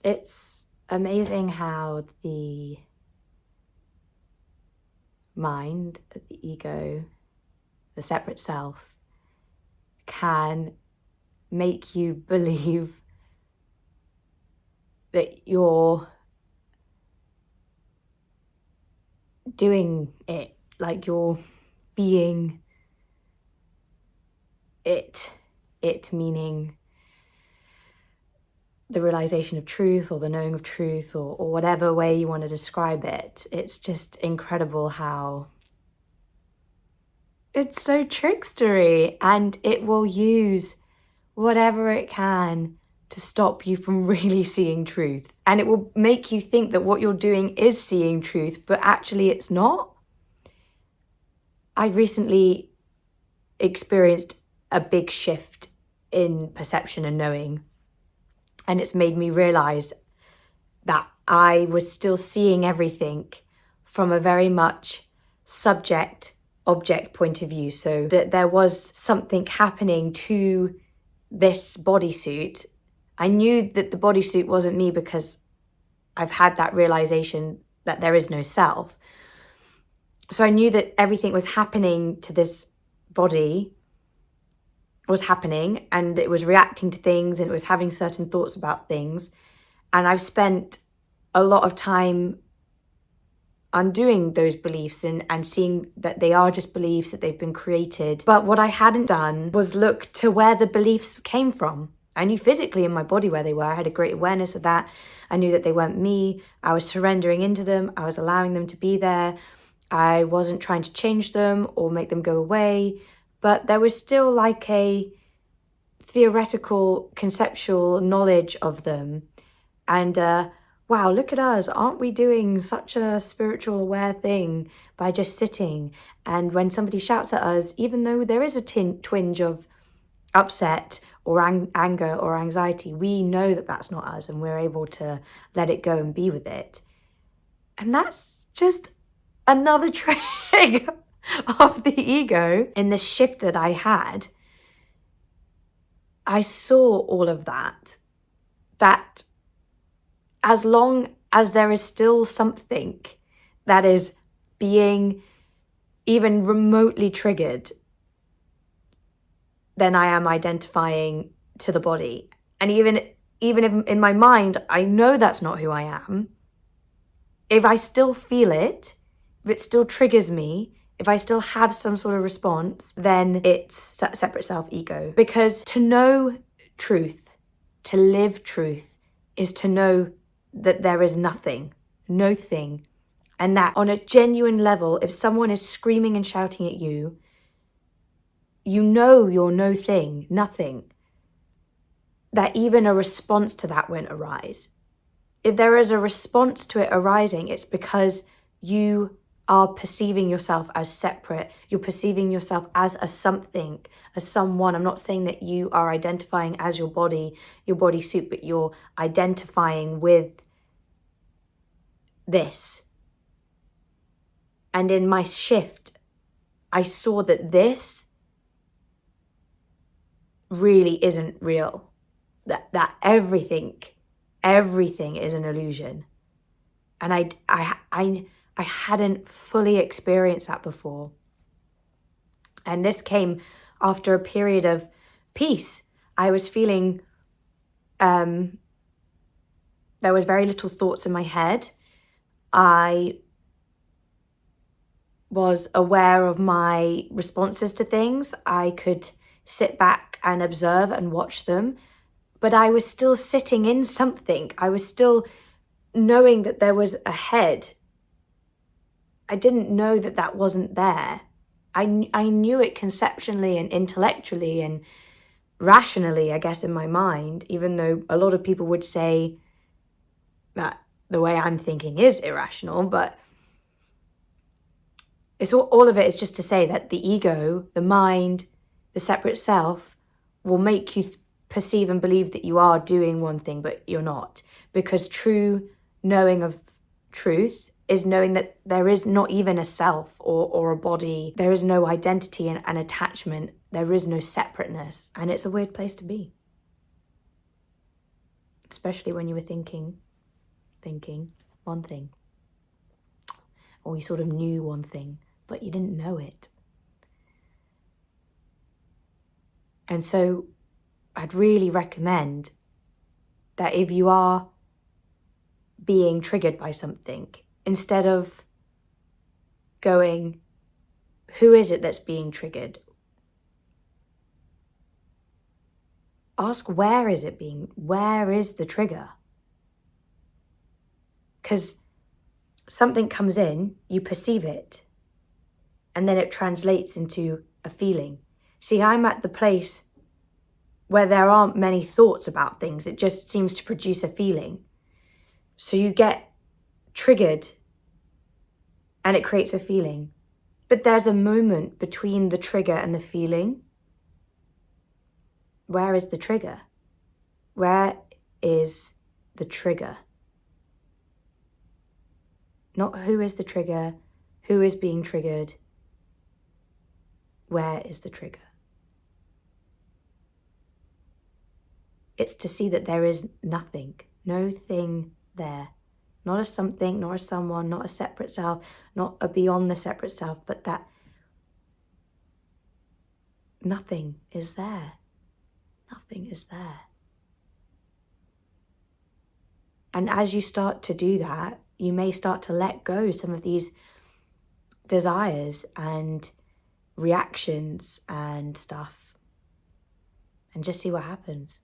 It's amazing how the mind, the ego, the separate self can make you believe that you're doing it, like you're being it. It meaning the realization of truth or the knowing of truth or whatever way you want to describe it. It's just incredible how it's so trickstery, and it will use whatever it can to stop you from really seeing truth. And it will make you think that what you're doing is seeing truth, but actually it's not. I recently experienced a big shift in perception and knowing, and it's made me realize that I was still seeing everything from a very much subject-object point of view. So that there was something happening to this bodysuit. I knew that the bodysuit wasn't me because I've had that realization that there is no self. So I knew that everything was happening to this body was happening, and it was reacting to things, and it was having certain thoughts about things. And I've spent a lot of time undoing those beliefs and seeing that they are just beliefs, that they've been created. But what I hadn't done was look to where the beliefs came from. I knew physically in my body where they were. I had a great awareness of that. I knew that they weren't me. I was surrendering into them. I was allowing them to be there. I wasn't trying to change them or make them go away. But there was still like a theoretical, conceptual knowledge of them. And wow, look at us. Aren't we doing such a spiritual aware thing by just sitting? And when somebody shouts at us, even though there is a twinge of upset or anger or anxiety, we know that that's not us, and we're able to let it go and be with it. And that's just another trick of the ego. In the shift that I had, I saw all of that as long as there is still something that is being even remotely triggered, then I am identifying to the body. And even if in my mind, I know that's not who I am, if I still feel it, if it still triggers me, if I still have some sort of response, then it's that separate self ego. Because to know truth, to live truth, is to know that there is nothing, no thing. And that on a genuine level, if someone is screaming and shouting at you, you know you're no thing, nothing. That even a response to that won't arise. If there is a response to it arising, it's because you are perceiving yourself as separate. You're perceiving yourself as a something, as someone. I'm not saying that you are identifying as your bodysuit, but you're identifying with this. And in my shift, I saw that this really isn't real. That everything is an illusion. And I hadn't fully experienced that before. And this came after a period of peace. I was feeling, there was very little thoughts in my head. I was aware of my responses to things. I could sit back and observe and watch them, but I was still sitting in something. I was still knowing that there was a head. I didn't know that that wasn't there. I knew it conceptually and intellectually and rationally, I guess, in my mind, even though a lot of people would say that the way I'm thinking is irrational. But it's all of it is just to say that the ego, the mind, the separate self will make you perceive and believe that you are doing one thing, but you're not. Because true knowing of truth is knowing that there is not even a self or a body. There is no identity and attachment. There is no separateness. And it's a weird place to be. especially when you were thinking one thing, or you sort of knew one thing, but you didn't know it. And so I'd really recommend that if you are being triggered by something, instead of going, who is it that's being triggered? Ask, where is the trigger? Because something comes in, you perceive it, and then it translates into a feeling. See, I'm at the place where there aren't many thoughts about things. It just seems to produce a feeling. So you get triggered and it creates a feeling. But there's a moment between the trigger and the feeling. Where is the trigger? Where is the trigger? Not who is the trigger, who is being triggered. Where is the trigger? It's to see that there is nothing, no thing there. Not a something, nor a someone, not a separate self, not a beyond the separate self, but that nothing is there. Nothing is there. And as you start to do that, you may start to let go some of these desires and reactions and stuff, and just see what happens.